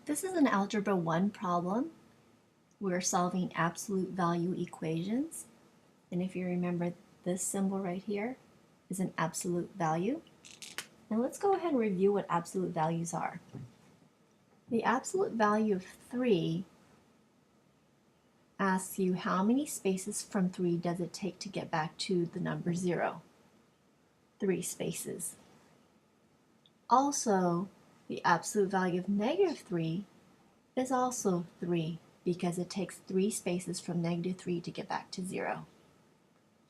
This is an Algebra 1 problem. We're solving absolute value equations. And if you remember, this symbol right here is an absolute value. Now let's go ahead and review what absolute values are. The absolute value of 3 asks you how many spaces from 3 does it take to get back to the number 0. 3 spaces. Also, the absolute value of negative 3 is also 3 because it takes 3 spaces from negative 3 to get back to 0.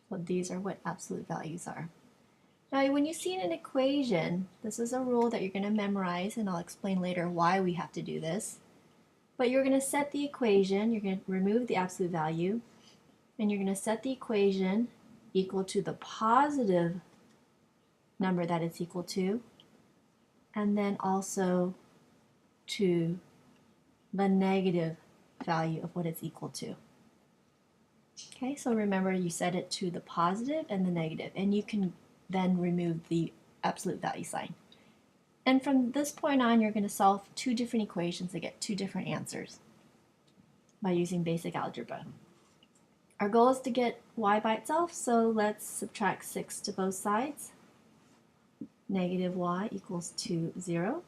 So these are what absolute values are. Now when you see an equation, this is a rule that you're going to memorize, and I'll explain later why we have to do this. But you're going to set the equation, you're going to remove the absolute value, and you're going to set the equation equal to the positive number that it's equal to, and then also to the negative value of what it's equal to. Okay, so remember you set it to the positive and the negative, and you can then remove the absolute value sign. And from this point on, you're going to solve 2 different equations to get 2 different answers by using basic algebra. Our goal is to get y by itself, so let's subtract 6 to both sides. Negative y equals to 0.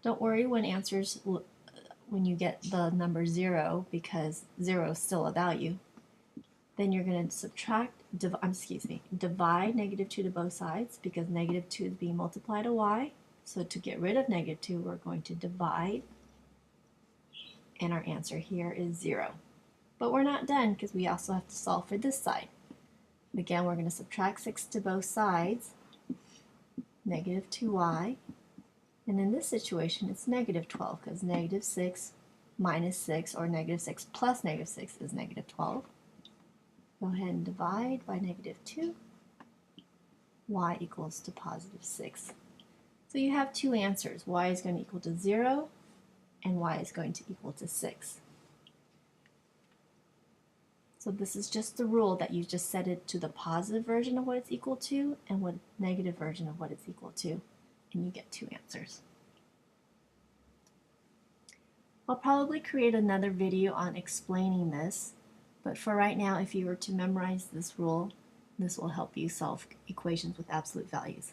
Don't worry when you get the number 0, because 0 is still a value. Then you're going to divide negative 2 to both sides, because negative 2 is being multiplied to y. So to get rid of negative 2, we're going to divide, and our answer here is 0. But we're not done, because we also have to solve for this side. Again, we're going to subtract 6 to both sides, negative 2y, and in this situation it's negative 12, because negative 6 minus 6, or negative 6 plus negative 6, is negative 12. Go ahead and divide by negative 2. Y equals to positive 6. So you have 2 answers. Y is going to equal to 0, and y is going to equal to 6. So this is just the rule that you just set it to the positive version of what it's equal to and what negative version of what it's equal to, and you get 2 answers. I'll probably create another video on explaining this, but for right now, if you were to memorize this rule, this will help you solve equations with absolute values.